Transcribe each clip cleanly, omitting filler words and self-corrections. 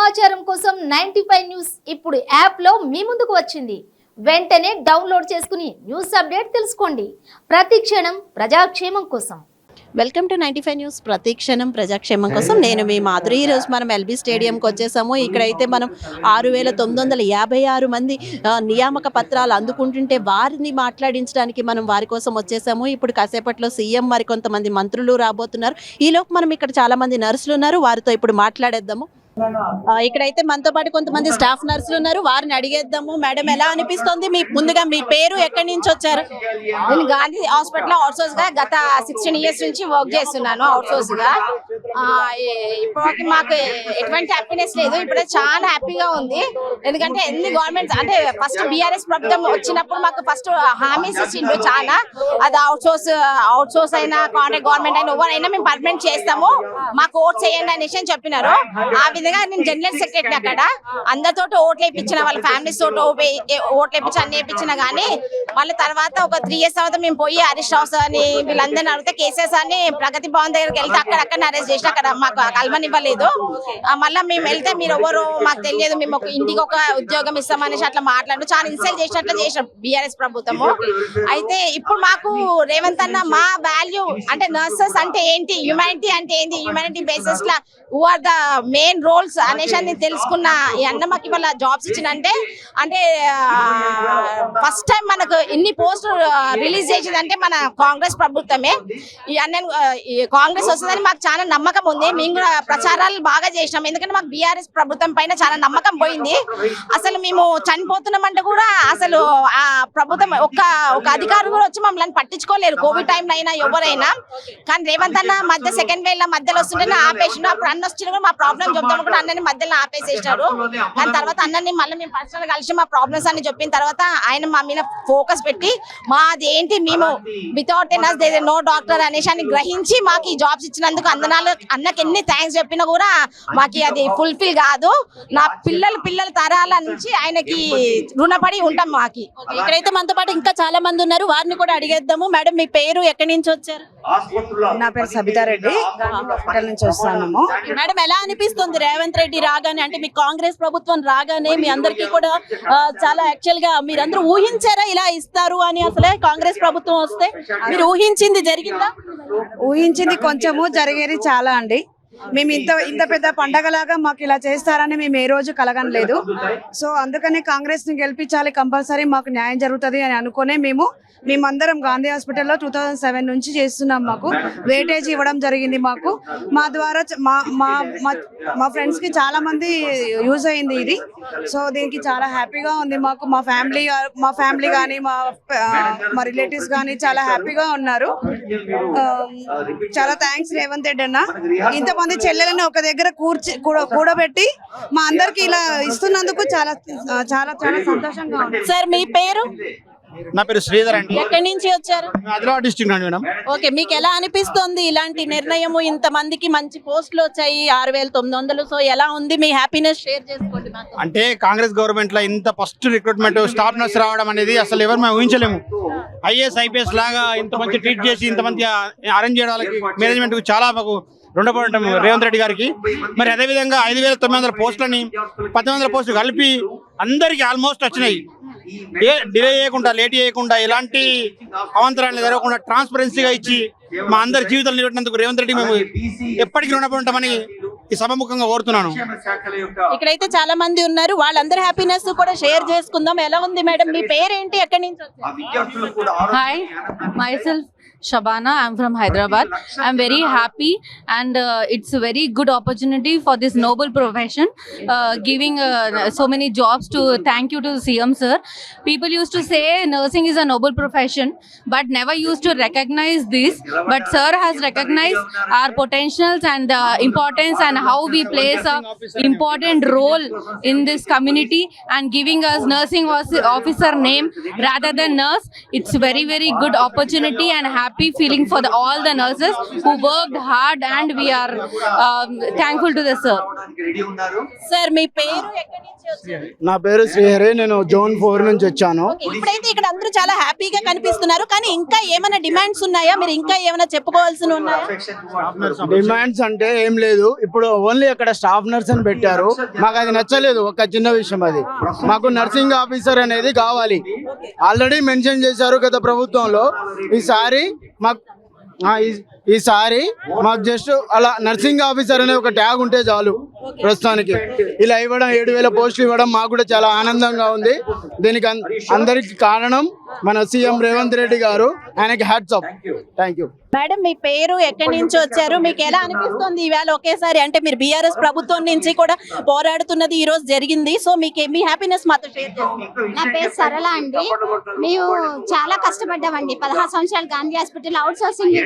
సమాచారం కోసం 95 న్యూస్ ఇప్పుడు యాప్ లో మీ ముందుకు వచ్చింది. వెంటనే డౌన్లోడ్ చేసుకుని న్యూస్ అప్డేట్ తెలుసుకోండి. ప్రతి క్షణం ప్రజాక్షేమం కోసం. Welcome to 95 news. ప్రతిక్షణం ప్రజాక్షేమం కోసం నేను మీ మాధురి. ఈరోజు మనం ఎల్బీ స్టేడియంకి వచ్చేసాము. ఇక్కడైతే మనం 6956 మంది నియామక పత్రాలు అందుకుంటుంటే వారిని మాట్లాడించడానికి మనం వారి కోసం వచ్చేసాము. ఇప్పుడు కాసేపట్లో సీఎం మరి కొంతమంది మంత్రులు రాబోతున్నారు. ఈలోపు మనం ఇక్కడ చాలా మంది నర్సులు ఉన్నారు, వారితో ఇప్పుడు మాట్లాడేద్దాము. ఇక్కడైతే మనతో పాటు కొంతమంది స్టాఫ్ నర్సులు ఉన్నారు, వారిని అడిగేద్దాము. మేడం, ఎలా అనిపిస్తుంది? ముందుగా మీ పేరు, ఎక్కడి నుంచి వచ్చారు? నేను గాంధీ హాస్పిటల్ అవుట్సోర్స్ గా గత 16 ఇయర్స్ నుంచి వర్క్ చేస్తున్నాను అవుట్సోర్స్ గా. ఇప్పటివరకు మాకు ఎటువంటి హ్యాపీనెస్ లేదు, ఇప్పుడే చాలా హ్యాపీగా ఉంది. ఎందుకంటే ఎన్ని గవర్నమెంట్స్ అంటే ఫస్ట్ బీఆర్ఎస్ ప్రభుత్వం వచ్చినప్పుడు మాకు ఫస్ట్ హామీస్ ఇచ్చిండు చాలా. అది అవుట్సోర్స్ అయినా కాంట్రాక్ట్ గవర్నమెంట్ అయినా ఎవరైనా మేము పర్మనెంట్ చేస్తాము, మాకు ఓట్ చేయండి అనేసి అని చెప్పినారు. ఆ విధంగా నేను జనరల్ సెక్రటరీ అక్కడ అందరితో ఓట్లు వేయించిన, వాళ్ళ ఫ్యామిలీస్ తోటి ఓట్లు వేయించి అన్ని వేయించిన. కానీ మళ్ళీ తర్వాత ఒక 3 years తర్వాత మేము పోయి హరీష్ రావు సార్ అని వీళ్ళందరినీ అడిగితే కేసీఆర్ అని ప్రగతి భవన్ దగ్గరికి వెళ్తే అక్కడ అరెస్ట్ చేసి అక్కడ మాకు కలవనివ్వలేదు. మళ్ళీ మేము వెళ్తే మీరు ఎవరు మాకు తెలియదు, మేము ఇంటికి ఒక ఉద్యోగం ఇస్తామనేసి అట్లా మాట్లాడు చాలా ఇన్సల్ట్ చేసినట్లు చేసిన బీఆర్ఎస్ ప్రభుత్వము. అయితే ఇప్పుడు మాకు రేవంత్ అన్న మా వాల్యూ అంటే నర్సెస్ అంటే ఏంటి, హ్యూమానిటీ అంటే ఏంటి, హ్యూమానిటీ బేసిస్ లా who are the main roles అనేసి అని తెలుసుకున్న ఈ అన్న మాకు ఇవాళ జాబ్స్ ఇచ్చిందంటే అంటే ఫస్ట్ టైం మనకు ఇన్ని పోస్టులు రిలీజ్ చేసిందంటే మన కాంగ్రెస్ ప్రభుత్వమే. ఈ అన్న కాంగ్రెస్ వస్తుందని మాకు చాలా నమ్మకం ఉంది. మేము కూడా ప్రచారాలు బాగా చేసినాం, ఎందుకంటే మాకు బీఆర్ఎస్ ప్రభుత్వం పైన చాలా నమ్మకం పోయింది. అసలు మేము చనిపోతున్నామంటే కూడా అసలు ఆ ప్రభుత్వం ఒక అధికారులు కూడా వచ్చి మమ్మల్ని పట్టించుకోలేరు. కోవిడ్ టైంలో అయినా ఎవరైనా కానీ రేవంత్ అన్న మధ్య సెకండ్ వేవ్ మధ్యలో వస్తుంటే ఆపేసిన. అప్పుడు అన్న వచ్చిన కూడా మా ప్రాబ్లం చెప్తాం కూడా అన్నని మధ్యలో ఆపేసేసారు. దాని తర్వాత అన్నని మళ్ళీ మేము పర్సనల్ కలిసి మా ప్రాబ్లమ్స్ అన్ని చెప్పిన తర్వాత ఆయన మా మీద ఫోకస్ పెట్టి మాది ఏంటి, మేము వితౌట్ నో డాక్టర్ అనేసి అని గ్రహించి మాకు ఈ జాబ్స్ ఇచ్చినందుకు అన్నకి ఎన్ని థ్యాంక్స్ చెప్పినా కూడా మాకు అది ఫుల్ఫిల్ కాదు. నా పిల్లల తరాల నుంచి ఆయనకి రుణపడి ఉంటాం. మాకి ఇక్కడైతే మనతో పాటు ఇంకా చాలా మంది ఉన్నారు, వారిని కూడా అడిగేద్దాము. మేడం, మీ పేరు, ఎక్కడి నుంచి వచ్చారు? నా పేరు సబితారెడ్డి, హాస్పిటల్ నుంచి వస్తున్నాము. మేడం, ఎలా అనిపిస్తుంది రేవంత్ రెడ్డి రాగానే? అంటే మీ కాంగ్రెస్ ప్రభుత్వం రాగానే మీ అందరికీ కూడా చాలా యాక్చువల్ గా మీరందరూ ఊహించారా ఇలా ఇస్తారు అని? అసలే కాంగ్రెస్ ప్రభుత్వం వస్తే మీరు ఊహించింది జరిగిందా? ఊహించింది కొంచెము, జరిగేది చాలా అండి. మేము ఇంత పెద్ద పండగలాగా మాకు ఇలా చేస్తారని మేము ఏ రోజు కలగనలేదు. సో అందుకనే కాంగ్రెస్ ని గెలిపించాలి, కంపల్సరీ మాకు న్యాయం జరుగుతుంది అని అనుకునే మేమందరం గాంధీ హాస్పిటల్లో 2007 నుంచి చేస్తున్నాం. మాకు వెయిటేజ్ ఇవ్వడం జరిగింది. మా ద్వారా మా ఫ్రెండ్స్ కి చాలా మంది యూజ్ అయింది ఇది. సో దీనికి చాలా హ్యాపీగా ఉంది మాకు. మా ఫ్యామిలీ కానీ మా రిలేటివ్స్ కానీ చాలా హ్యాపీగా ఉన్నారు. చాలా థ్యాంక్స్ రేవంత్ రెడ్డి అన్న. ఇంతమంది చెల్లెలను ఒక దగ్గర కూడబెట్టి మా అందరికి ఇలా ఇస్తున్నందుకు చాలా చాలా చాలా సంతోషంగా ఉంది. సార్, మీ పేరు? నా పేరు శ్రీధర్ అండి. ఎక్కడి నుంచి వచ్చారు? ఆదిలాబాద్ డిస్ట్రిక్ట్ అండి మేడం. ఓకే, మీకు ఎలా అనిపిస్తుంది ఇలాంటి నిర్ణయం? ఇంత మందికి మంచి పోస్టులు వచ్చాయి, 6900. సో ఎలా ఉంది మీ హ్యాపీనెస్? షేర్ చేసుకోండి మాతో. అంటే కాంగ్రెస్ గవర్నమెంట్ లో ఇంత ఫస్ట్ రిక్రూట్మెంట్ స్టాఫ్ నర్స్ రావడం అనేది అసలు ఎవరు మేము ఊహించలేము. ఐఏఎస్ ఐపీఎస్ లాగా ఇంత మంచి ట్రీట్ చేసి ఇంత మంచి అరేంజ్ చేయడానికి మేనేజ్మెంట్ చాలా మాకు రుణపడి ఉంటాం రేవంత్ రెడ్డి గారికి. మరి అదేవిధంగా 5900 పోస్టులని 1800 పోస్టులు కలిపి అందరికి ఆల్మోస్ట్ వచ్చినాయి. డిలే చేయకుండా, లేట్ చేయకుండా, ఎలాంటి అవాంతరాలు జరగకుండా ట్రాన్స్పరెన్సీగా ఇచ్చి మా అందరి జీవితాలు నిలబెట్టినందుకు రేవంత్ రెడ్డి మేము ఎప్పటికీ రుణపడి ఉంటామని ఈ సభముఖంగా కోరుతున్నాను. ఇక్కడైతే చాలా మంది ఉన్నారు, వాళ్ళందరి హ్యాపీనెస్ కూడా షేర్ చేసుకుందాం. ఎలా ఉంది మేడం, మీ పేరేంటి, ఎక్కడి నుంచి వచ్చారు? Hi, myself Shabana. I'm from Hyderabad. I'm very happy and it's a very good opportunity for this noble profession, giving so many jobs to. Thank you to CM sir. People used to say nursing is a noble profession but never used to recognize this, but sir has recognized our potentials and the importance and how we plays a important role in this community and giving us nursing officer name rather than nurse. It's very good opportunity and happy happy feeling for all the nurses who worked hard, and we are thankful to the sir. Sir మీ పేరు ఎక్కడి నుంచి వచ్చారు? నా పేరు శ్రీహరి, నేను zone 4 నుంచి వచ్చాను. ఇప్పుడైతే ఇక్కడ అందరూ చాలా హ్యాపీగా కనిపిస్తున్నారు, కానీ ఇంకా ఏమైనా డిమాండ్స్ ఉన్నాయా? మీరు ఇంకా ఏమైనా చెప్పుకోవాల్సి ఉన్నాయా? డిమాండ్స్ అంటే ఏం లేదు, ఇప్పుడు ఓన్లీ అక్కడ స్టాఫ్ నర్స్ అని పెట్టారు. మాకు అది నచ్చలేదు, ఒక చిన్న విషయం అది. మాకు నర్సింగ్ ఆఫీసర్ అనేది కావాలి. ఆల్రెడీ మెన్షన్ చేశారు గత ప్రభుత్వంలో. ఈసారి మాకు జస్ట్ అలా నర్సింగ్ ఆఫీసర్ అనే ఒక ట్యాగ్ ఉంటే చాలు. ప్రస్తుతానికి ఇలా ఇవ్వడం 7,000 పోస్టులు ఇవ్వడం మాకు కూడా చాలా ఆనందంగా ఉంది. దీనికి అందరికి కారణం మన సీఎం రేవంత్ రెడ్డి గారు. ఆయనకి hats off. Thank you. Madam మీ పేరు ఎక్కడి నుంచి వచ్చారు? మీకు ఎలా అనిపిస్తుంది ఈవేళ ఒకేసారి? అంటే మీరు బీఆర్ఎస్ ప్రభుత్వం నుంచి కూడా పోరాడుతున్నది ఈ రోజు జరిగింది, సో మీకు మీ హ్యాపీనెస్ మాతో షేర్ చేయండి. నా పేరు సరళ అండి. మేము చాలా కష్టపడ్డామండి. 16 సంవత్సరాలు గాంధీ హాస్పిటల్ అవుట్ సోర్సింగ్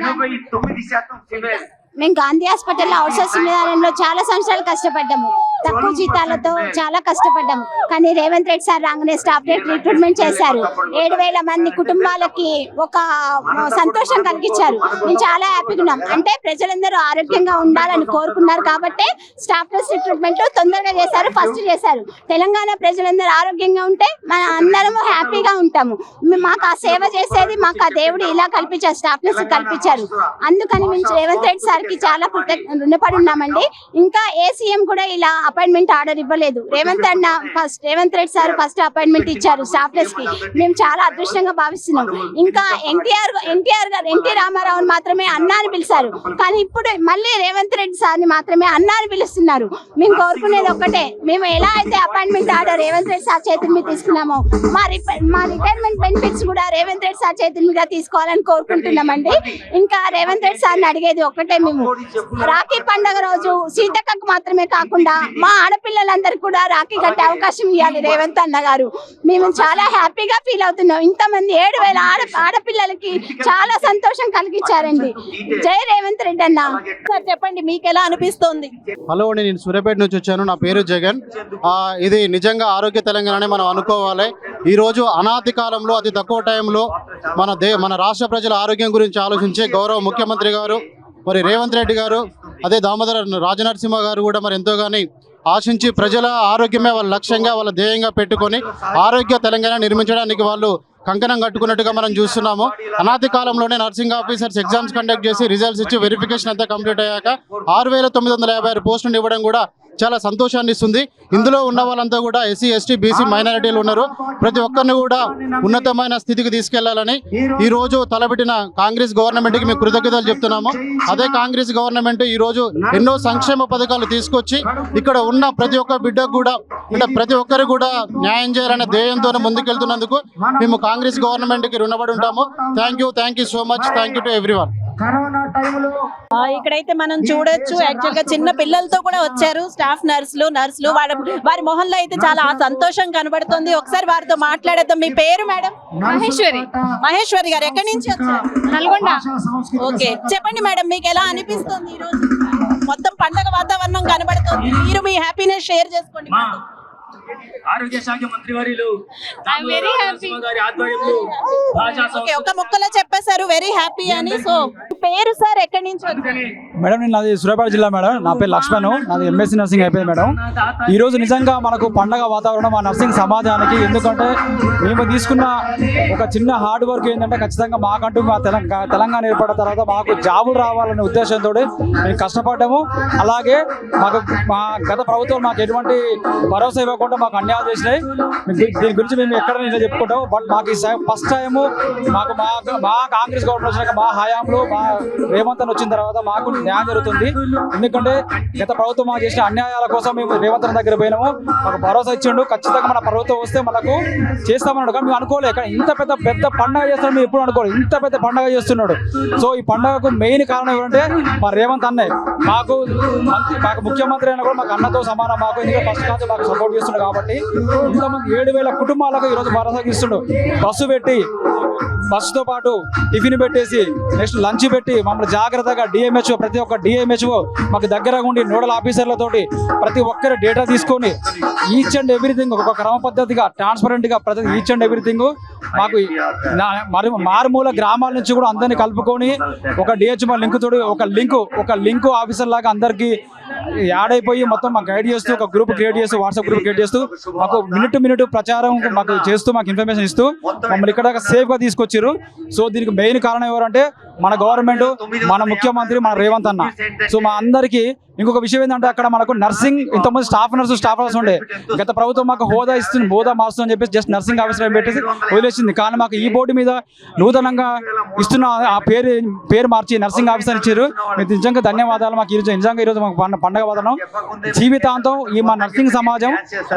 మేము గాంధీ హాస్పిటల్లో అవుట్ సోర్సింగ్ విధానంలో చాలా సంవత్సరాలు కష్టపడ్డాము. తక్కువ జీతాలతో చాలా కష్టపడ్డాము. కానీ రేవంత్ రెడ్డి సార్ రాగానే స్టాఫ్ రిక్రూట్మెంట్ చేశారు. 7,000 మంది కుటుంబాలకి ఒక సంతోషం కలిగించారు. మేము చాలా హ్యాపీగా ఉన్నాం. అంటే ప్రజలందరూ ఆరోగ్యంగా ఉండాలని కోరుకున్నారు కాబట్టి స్టాఫ్ నర్స్ రిక్రూట్మెంట్ తొందరగా చేశారు, ఫస్ట్ చేశారు. తెలంగాణ ప్రజలందరూ ఆరోగ్యంగా ఉంటే మన అందరము హ్యాపీగా ఉంటాము. మాకు ఆ సేవ చేసేది మాకు ఆ దేవుడు ఇలా కల్పించారు, స్టాఫ్ నర్స్ కల్పించారు. అందుకని మేము రేవంత్ రెడ్డి సార్ కి చాలా రుణపడి ఉన్నామండి. ఇంకా ఏ సీఎం కూడా ఇలా అపాయింట్మెంట్ ఆర్డర్ ఇవ్వలేదు. Revanth Reddy sir first appointment ఇచ్చారు స్టాఫ్ నర్స్ కి. మేము చాలా అదృష్టంగా భావిస్తున్నాం. ఇంకా ఎన్టీ రామారావుని మాత్రమే అన్నా అని పిలిచారు, కానీ ఇప్పుడు మళ్ళీ రేవంత్ రెడ్డి సార్ ని మాత్రమే అన్నా అని పిలుస్తున్నారు. మేము కోరుకునేది ఒక్కటే, మేము ఎలా అయితే appointment order Revanth Reddy sir చేతుల మీద తీసుకున్నామో మా రిటైర్మెంట్ బెనిఫిట్స్ కూడా రేవంత్ రెడ్డి సార్ చేతుల మీద తీసుకోవాలని కోరుకుంటున్నామండి. ఇంకా రేవంత్ రెడ్డి సార్ని అడిగేది ఒక్కటే, మేము రాఖీ పండుగ రోజు సీతక్కకు మాత్రమే కాకుండా మా ఆడపిల్లలందరికీ కూడా రాఖీ కట్టే అవకాశం ఇవ్వాలి రేవంత్ అన్న గారు. మేము చాలా హ్యాపీగా ఫీల్ అవుతున్నాం. ఇంతమంది 7,000 ఆడపిల్లలకి చాలా సంతోషం కలిగించారండి. జై రేవంత్ రెడ్డి అన్న. చెప్పండి మీకు ఎలా అనిపిస్తోంది? హలో అండి, నేను సూర్యాపేట నుంచి వచ్చాను. నా పేరు జగన్. ఇది నిజంగా ఆరోగ్య తెలంగాణ మనం అనుకోవాలి. ఈరోజు అనాది కాలంలో అతి తక్కువ టైంలో మన రాష్ట్ర ప్రజల ఆరోగ్యం గురించి ఆలోచించే గౌరవ ముఖ్యమంత్రి గారు మరి రేవంత్ రెడ్డి గారు, అదే దామోదర రాజనరసింహ గారు కూడా మరి ఎంతోగాని ఆశించి ప్రజల ఆరోగ్యమే వాళ్ళ లక్ష్యంగా వాళ్ళ ధ్యేయంగా పెట్టుకొని ఆరోగ్య తెలంగాణ నిర్మించడానికి వాళ్ళు కంకణం కట్టుకున్నట్టుగా మనం చూస్తున్నాము. అనాది కాలంలోనే నర్సింగ్ ఆఫీసర్స్ ఎగ్జామ్స్ కండక్ట్ చేసి రిజల్ట్స్ ఇచ్చి వెరిఫికేషన్ అంతా కంప్లీట్ అయ్యాక 6,956 పోస్టులు ఇవ్వడం కూడా చాలా సంతోషాన్ని ఇస్తుంది. ఇందులో ఉన్న వాళ్ళంతా కూడా ఎస్సీ, ఎస్టీ, బీసీ మైనారిటీలు ఉన్నారు. ప్రతి ఒక్కరిని కూడా ఉన్నతమైన స్థితికి తీసుకెళ్లాలని ఈ రోజు తలపెట్టిన కాంగ్రెస్ గవర్నమెంట్ కి మేము కృతజ్ఞతలు చెప్తున్నాము. అదే కాంగ్రెస్ గవర్నమెంట్ ఈ రోజు ఎన్నో సంక్షేమ పథకాలు తీసుకొచ్చి ఇక్కడ ఉన్న ప్రతి ఒక్క బిడ్డకు కూడా అంటే ప్రతి ఒక్కరికి కూడా న్యాయం చేయాలనే ధ్యేయంతో ముందుకెళ్తున్నందుకు మేము కాంగ్రెస్ గవర్నమెంట్ కి రుణపడి ఉంటాము. Thank you so much. Thank you to everyone. ఇక్కడైతే మనం చూడొచ్చు, యాక్చువల్ గా చిన్న పిల్లలతో కూడా వచ్చారు స్టాఫ్ నర్సులు వారి మొహంలో అయితే చాలా సంతోషం కనబడుతుంది. ఒకసారి వారితో మాట్లాడేద్దాం. మీ పేరు మేడం? మహేశ్వరి గారు. ఎక్కడి నుంచి వచ్చారు? నల్గొండ. ఓకే, చెప్పండి మేడం మీకు ఎలా అనిపిస్తుంది ఈ రోజు? మొత్తం పండగ వాతావరణం కనబడుతుంది, మీరు మీ హ్యాపీనెస్ షేర్ చేసుకోండి. ఆరోగ్య శాఖ మంత్రి వర్యులు ఒక ముక్కలో చెప్పేశారు వెరీ హ్యాపీ అని. సో పేరు సార్ ఎక్కడి నుంచి వచ్చారు? మేడం నేను నాది సూర్యాపేట జిల్లా మేడం. నా పేరు లక్ష్మణ్, నాది ఎంఎస్సీ నర్సింగ్ అయిపోయింది మేడం. ఈ రోజు నిజంగా మనకు పండగ వాతావరణం మా నర్సింగ్ సమాజానికి. ఎందుకంటే మేము తీసుకున్న ఒక చిన్న హార్డ్ వర్క్ ఏంటంటే ఖచ్చితంగా మాకంటూ మా తెలంగాణ ఏర్పడిన తర్వాత మాకు జాబులు రావాలనే ఉద్దేశంతో మేము కష్టపడ్డాము. అలాగే మా గత ప్రభుత్వం మాకు ఎటువంటి భరోసా ఇవ్వకుండా మాకు అన్యాయం చేసినాయి. దీని గురించి మేము ఎక్కడ నేను చెప్పుకుంటాము. బట్ మాకు ఈ ఫస్ట్ టైము మా కాంగ్రెస్ గవర్నమెంట్ వచ్చినాక మా హయాంలో మా రేవంత్ అని వచ్చిన తర్వాత మాకు న్యాయం జరుగుతుంది. ఎందుకంటే గత ప్రభుత్వం మాకు చేసిన అన్యాయాల కోసం మేము రేవంత్ దగ్గర పోయినాము. మాకు భరోసా ఇచ్చిండు, ఖచ్చితంగా మన ప్రభుత్వం వస్తే మనకు చేస్తామన్నాడు. కానీ మేము అనుకోలేదు ఇంత పెద్ద పండుగ చేస్తాడు. మేము ఎప్పుడు అనుకోలేదు ఇంత పెద్ద పండుగ చేస్తున్నాడు. సో ఈ పండుగకు మెయిన్ కారణం ఏంటంటే మా రేవంత్ అన్నే. మాకు ముఖ్యమంత్రి అయినా కూడా మాకు అన్నతో సమానం. మాకు ఎందుకంటే ఫస్ట్ కాదు మాకు సపోర్ట్ చేస్తున్నాడు కాబట్టి ఇంతమంది 7,000 కుటుంబాలకు ఈరోజు భరోసా ఇస్తుండు. బస్సుతో పాటు టిఫిన్ పెట్టేసి నెక్స్ట్ లంచ్ పెట్టి మమ్మల్ని జాగ్రత్తగా ప్రతి ఒక్క డిఎంహెచ్ఓ మాకు దగ్గరగా ఉండి నోడల్ ఆఫీసర్లతోటి ప్రతి ఒక్కరి డేటా తీసుకొని ఈచ్ అండ్ ఎవ్రీథింగ్ ఒక క్రమ పద్ధతిగా ట్రాన్స్పరెంట్గా ప్రతి ఈచ్ అండ్ ఎవ్రీథింగ్ మాకు మారుమూల గ్రామాల నుంచి కూడా అందరినీ కలుపుకొని ఒక డిహెచ్ఎంఎల్ ఒక లింక్ ఆఫీసర్ లాగా అందరికీ యాడ్ అయిపోయి మొత్తం మాకు గైడ్ చేస్తూ ఒక గ్రూప్ క్రియేట్ చేస్తూ వాట్సాప్ గ్రూప్ క్రియేట్ చేస్తూ మాకు మినిట్ ప్రచారం మాకు చేస్తూ మాకు ఇన్ఫర్మేషన్ ఇస్తూ మమ్మల్ని ఇక్కడ సేఫ్గా తీసుకొచ్చారు. సో దీనికి మెయిన్ కారణం ఎవరంటే మన గవర్నమెంట్, మన ముఖ్యమంత్రి, మన రేవంత్ అన్న. సో మా అందరికీ ఇంకొక విషయం ఏంటంటే అక్కడ మనకు నర్సింగ్ ఇంతకుముందు స్టాఫ్ నర్స్ ఉండే, గత ప్రభుత్వం మాకు హోదా మారుస్తుంది అని చెప్పేసి జస్ట్ నర్సింగ్ ఆఫీసర్ పెట్టేసి వదిలేసింది. కానీ మాకు ఈ బోర్డు మీద నూతనంగా ఇస్తున్న ఆ పేరు మార్చి నర్సింగ్ ఆఫీసర్ ఇచ్చారు. మీకు నిజంగా ధన్యవాదాలు. మాకు ఈరోజు మాకు పండగ వాదనం. జీవితాంతం ఈ మా నర్సింగ్ సమాజం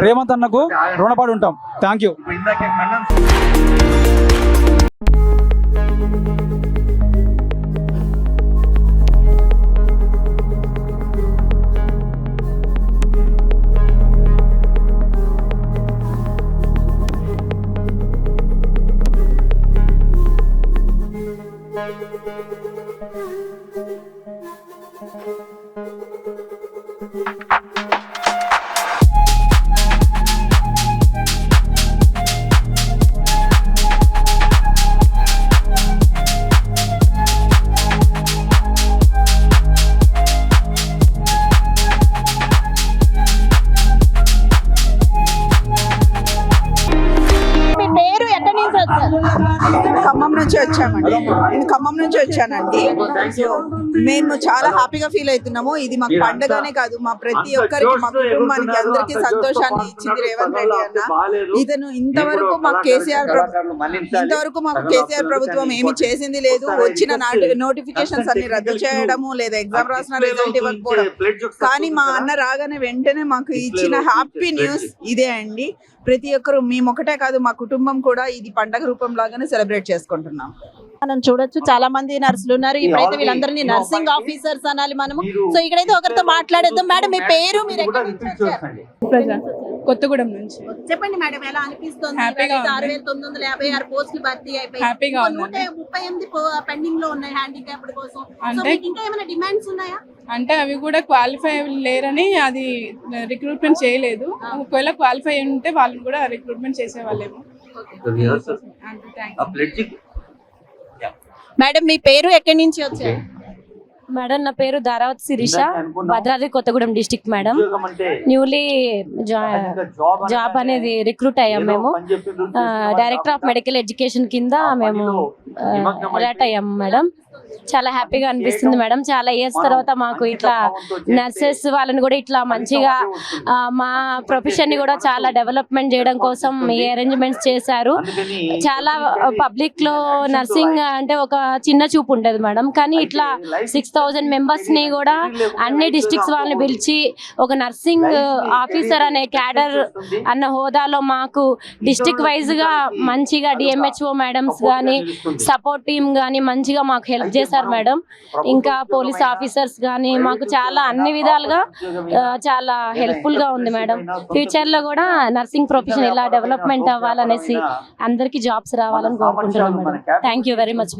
రేవంత్ అన్నకు రుణపడి ఉంటాం. Thank you. ఖమ్మం నుంచి వచ్చామండి. నేను ఖమ్మం నుంచి వచ్చానండి. సో మేము చాలా హ్యాపీగా ఫీల్ అవుతున్నాము. ఇది మాకు పండగనే కాదు, మా ప్రతి ఒక్కరికి, మా కుటుంబానికి అందరికీ సంతోషాన్ని ఇచ్చింది రేవంత్ రెడ్డి అన్న. ఇతను ఇంతవరకు మాకు కేసీఆర్ ప్రభుత్వం ఏమి చేసింది లేదు. వచ్చిన నోటిఫికేషన్స్ అన్ని రద్దు చేయడము, లేదా ఎగ్జామ్ రాసిన రిజల్ట్ ఇవ్వకపోవడం. కానీ మా అన్న రాగానే వెంటనే మాకు ఇచ్చిన హ్యాపీ న్యూస్ ఇదే అండి. ప్రతి ఒక్కరు, మేము ఒకటే కాదు, మా కుటుంబం కూడా ఇది పండగ రూపం లాగానే సెలబ్రేట్ చేసుకుంటున్నాం. మనం చూడొచ్చు చాలా మంది నర్సులు ఉన్నారు. ఇప్పుడైతే వీళ్ళందరినీ నర్సింగ్ ఆఫీసర్స్ అనాలి మనము. సో ఇక్కడైతే ఒకరితో మాట్లాడేద్దాం. మేడం, మీ పేరు, మీరు ఎక్కడి నుంచి వచ్చారు? కొత్తగూడెం నుంచి. చెప్పండి మేడం, ఎలా అనిపిస్తుంది? 6956 పోస్టులు భర్తీ అయిపోయి 138 పెండింగ్ లో ఉన్నాయి హ్యాండిక్యాప్డ్ కోసం. అంటే ఇంకా ఏమైనా డిమాండ్స్ ఉన్నాయా? అంటే అవి కూడా క్వాలిఫై లేరని అది రిక్రూట్మెంట్ చేయలేదు. ఒకవేళ క్వాలిఫై ఉంటే వాళ్ళని కూడా రిక్రూట్మెంట్ చేసేవాళ్ళేమో. మేడం, మీ పేరు, ఎక్కడి నుంచి వచ్చారు? మేడం, నా పేరు Dharavathi Sirisha, Bhadradri Kothagudem district. Madam, newly job అనేది రిక్రూట్ అయ్యాం మేము. డైరెక్టర్ ఆఫ్ మెడికల్ ఎడ్యుకేషన్ కింద మేము అలాట్ అయ్యాము మేడం. చాలా హ్యాపీగా అనిపిస్తుంది మేడం. చాలా ఇయర్స్ తర్వాత మాకు ఇట్లా నర్సెస్ వాళ్ళని కూడా ఇట్లా మంచిగా మా ప్రొఫెషన్ ని కూడా చాలా డెవలప్మెంట్ చేయడం కోసం ఈ అరేంజ్మెంట్స్ చేశారు. చాలా పబ్లిక్ లో నర్సింగ్ అంటే ఒక చిన్న చూపు ఉండేది మేడం. కానీ ఇట్లా 6000 మెంబర్స్ ని కూడా అన్ని డిస్ట్రిక్ట్స్ వాళ్ళని పిలిచి ఒక నర్సింగ్ ఆఫీసర్ అనే క్యాడర్ అన్న హోదాలో మాకు డిస్ట్రిక్ట్ వైజ్ గా మంచిగా డిఎంహెచ్ఓ మేడమ్స్ కానీ సపోర్ట్ టీమ్ కానీ మంచిగా మాకు హెల్ప్ చేశారు మేడం. ఇంకా పోలీస్ ఆఫీసర్స్ కానీ మాకు చాలా అన్ని విధాలుగా చాలా హెల్ప్ఫుల్ గా ఉంది మేడం. ఫ్యూచర్ లో కూడా నర్సింగ్ ప్రొఫెషన్ ఇలా డెవలప్మెంట్ అవ్వాలనేసి అందరికి జాబ్స్ రావాలని కోరుకుంటున్నాం మేడం. Thank you very much.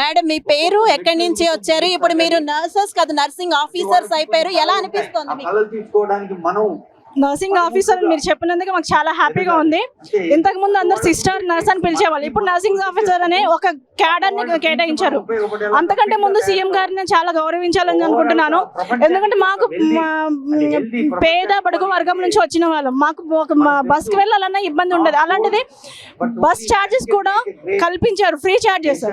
Madam, మీ పేరు, ఎక్కడి నుంచి వచ్చారు? ఇప్పుడు మీరు నర్సెస్ కాదు నర్సింగ్ ఆఫీసర్స్ అయిపోయారు. ఎలా అనిపిస్తుంది? నర్సింగ్ ఆఫీసర్ మీరు చెప్పినందుకు మాకు చాలా హ్యాపీగా ఉంది. ఇంతకు ముందు అందరు సిస్టర్ నర్స్ అని పిలిచేవాళ్ళు, ఇప్పుడు నర్సింగ్ ఆఫీసర్ అనే ఒక క్యాడర్ ని కేటాయించారు. అంతకంటే ముందు సీఎం గారిని చాలా గౌరవించాలని అనుకుంటున్నాను. ఎందుకంటే మాకు పేద బడుగు వర్గం నుంచి వచ్చిన వాళ్ళం, మాకు ఒక బస్ కి వెళ్ళాలన్నా ఇబ్బంది ఉండదు. అలాంటిది బస్ ఛార్జెస్ కూడా కల్పించారు, ఫ్రీ ఛార్జెస్.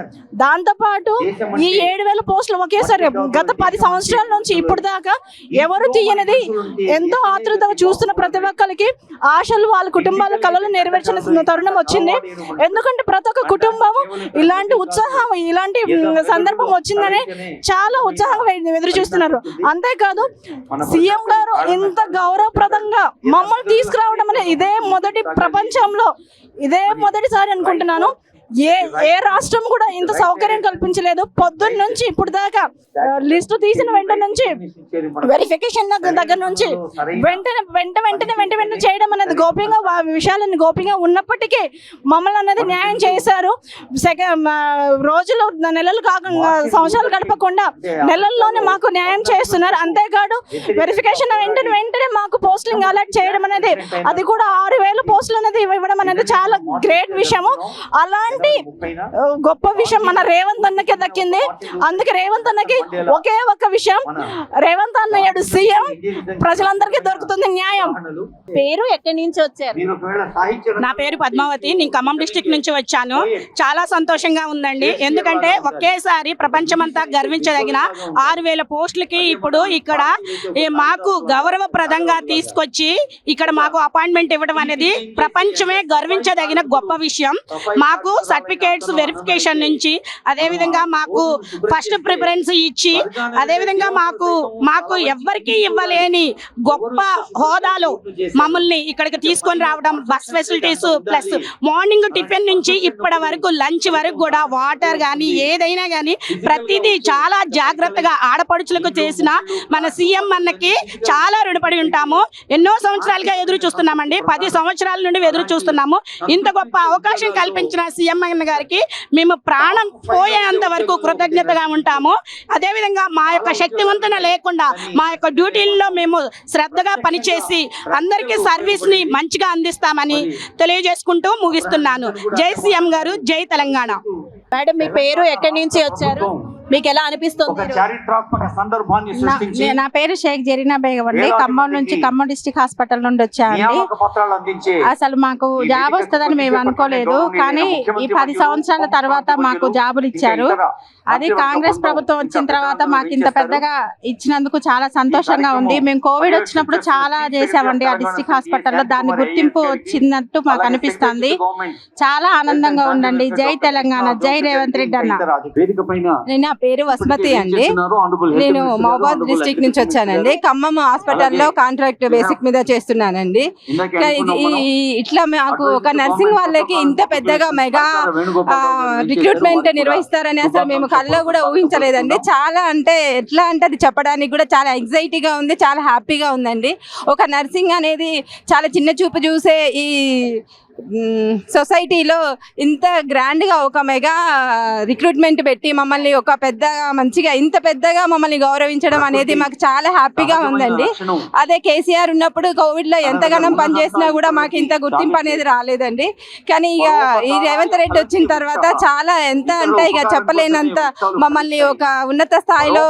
దాంతో పాటు ఈ 7000 పోస్టులు ఒకేసారి గత 10 సంవత్సరాల నుంచి ఇప్పుడు దాకా ఎవరు తీయనిది ఎంతో ఆతృతగా చూస్తున్న ప్రతి ఒక్కరికి ఆశలు వాళ్ళ కుటుంబాల కళలు నెరవేర్చిన తరుణం వచ్చింది. ఎందుకంటే ప్రతి ఒక్క కుటుంబం ఇలాంటి ఉత్సాహం, ఇలాంటి సందర్భం వచ్చిందని చాలా ఉత్సాహంగా ఎదురు చూస్తున్నారు. అంతేకాదు సీఎం గారు ఇంత గౌరవప్రదంగా మమ్మల్ని తీసుకురావడం అనేది ఇదే మొదటిసారి అనుకుంటున్నాను. ఏ రాష్ట్రం కూడా ఇంత సౌకర్యం కల్పించలేదు. పొద్దున్న నుంచి ఇప్పుడు దాకా లిస్టు తీసిన వెంట నుంచి వెరిఫికేషన్ దగ్గర నుంచి వెంటనే చేయడం అనేది గోప్యంగా విషయాలను గోప్యంగా ఉన్నప్పటికీ మమ్మల్ని అనేది న్యాయం చేశారు. రోజులు నెలలు కాకుండా సంవత్సరాలు గడపకుండా నెలల్లోనే మాకు న్యాయం చేస్తున్నారు. అంతేకాదు వెరిఫికేషన్ వెంటనే మాకు పోస్టింగ్ అలర్ట్ చేయడం అనేది, అది కూడా 6,000 పోస్టులు అనేది ఇవ్వడం అనేది చాలా గ్రేట్ విషయము. అలాంటి గొప్ప విషయం మన రేవంత్ అన్నకే దక్కింది. అందుకే రేవంత్ అన్నకి ఒకే ఒక విషయం, రేవంత్ అన్నయ్యడు సీఎం, ప్రజలందరికీ దొరుకుతుంది న్యాయం. పేరు ఎక్కడి నుంచి వచ్చారు? నా పేరు పద్మావతి, నేను ఖమ్మం డిస్ట్రిక్ట్ నుంచి వచ్చాను. చాలా సంతోషంగా ఉందండి. ఎందుకంటే ఒకేసారి ప్రపంచమంతా గర్వించదగిన 6,000 పోస్టులకి ఇప్పుడు ఇక్కడ మాకు గౌరవప్రదంగా తీసుకొచ్చి ఇక్కడ మాకు అపాయింట్మెంట్ ఇవ్వడం అనేది ప్రపంచమే గర్వించదగిన గొప్ప విషయం. మాకు సర్టిఫికేట్స్ వెరిఫికేషన్ నుంచి, అదేవిధంగా మాకు ఫస్ట్ ప్రిఫరెన్స్ ఇచ్చి, అదేవిధంగా మాకు ఎవ్వరికీ ఇవ్వలేని గొప్ప హోదాలో మమ్మల్ని ఇక్కడికి తీసుకొని రావడం, bus facilities plus morning tiffin నుంచి ఇప్పటి వరకు లంచ్ వరకు కూడా వాటర్ కానీ ఏదైనా కానీ ప్రతిదీ చాలా జాగ్రత్తగా ఆడపడుచులకు చేసిన మన సీఎం అన్నకి చాలా రుణపడి ఉంటాము. ఎన్నో సంవత్సరాలుగా ఎదురు చూస్తున్నామండి, 10 సంవత్సరాల నుండి ఎదురు చూస్తున్నాము. ఇంత గొప్ప అవకాశం కల్పించిన సీఎం అన్న గారికి మేము ప్రాణం పోయేంత వరకు కృతజ్ఞతగా ఉంటాము. అదేవిధంగా మా యొక్క శక్తివంతన లేకుండా మా యొక్క డ్యూటీల్లో మేము శ్రద్ధగా పనిచేసి అందరికీ సర్వీస్ ని మంచిగా అందిస్తామని తెలియజేసుకుంటూ ముగిస్తున్నాను. జై సీఎం గారు, జై తెలంగాణ. మేడం మీ పేరు ఎక్కడి నుంచి వచ్చారు? మీకు ఎలా అనిపిస్తుంది? నా పేరు షేక్ జరీనా బేగం అండి. ఖమ్మం డిస్ట్రిక్ట్ హాస్పిటల్ నుండి వచ్చామండి. అసలు మాకు జాబ్ వస్తుందని మేము అనుకోలేదు, కానీ ఈ 10 సంవత్సరాల తర్వాత మాకు జాబులు ఇచ్చారు. అది కాంగ్రెస్ ప్రభుత్వం వచ్చిన తర్వాత మాకు ఇంత పెద్దగా ఇచ్చినందుకు చాలా సంతోషంగా ఉంది. మేము కోవిడ్ వచ్చినప్పుడు చాలా చేసామండి ఆ డిస్ట్రిక్ట్ హాస్పిటల్లో, దాని గుర్తింపు వచ్చినట్టు మాకు అనిపిస్తుంది. చాలా ఆనందంగా ఉండండి. జై తెలంగాణ, జై రేవంత్ రెడ్డి అన్న. నా పేరు వస్మతి అండి. నేను మహబాద్ డిస్ట్రిక్ట్ నుంచి వచ్చానండి. ఖమ్మం హాస్పిటల్లో కాంట్రాక్ట్ బేసిక్ మీద చేస్తున్నానండి. ఇట్లా మాకు ఒక నర్సింగ్ వాళ్ళకి ఇంత పెద్దగా మెగా రిక్రూట్మెంట్ నిర్వహిస్తారని అసలు మేము కళ్ళలో కూడా ఊహించలేదండి. చాలా అంటే ఎట్లా అంటే అది చెప్పడానికి కూడా చాలా ఎగ్జైటీగా ఉంది, చాలా హ్యాపీగా ఉందండి. ఒక నర్సింగ్ అనేది చాలా చిన్న చూపు చూసే ఈ సొసైటీలో ఇంత గ్రాండ్గా ఒక మెగా రిక్రూట్మెంట్ పెట్టి మమ్మల్ని ఒక పెద్దగా మంచిగా ఇంత పెద్దగా మమ్మల్ని గౌరవించడం అనేది మాకు చాలా హ్యాపీగా ఉందండి. అదే కేసీఆర్ ఉన్నప్పుడు కోవిడ్లో ఎంతగానో పనిచేసినా కూడా మాకు ఇంత గుర్తింపు అనేది రాలేదండి. కానీ ఇక ఈ రేవంత్ రెడ్డి వచ్చిన తర్వాత చాలా ఎంత అంటే ఇక చెప్పలేనంత మమ్మల్ని ఒక ఉన్నత స్థాయిలో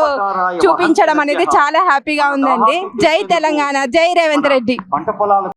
చూపించడం అనేది చాలా హ్యాపీగా ఉందండి. జై తెలంగాణ, జై రేవంత్ రెడ్డి.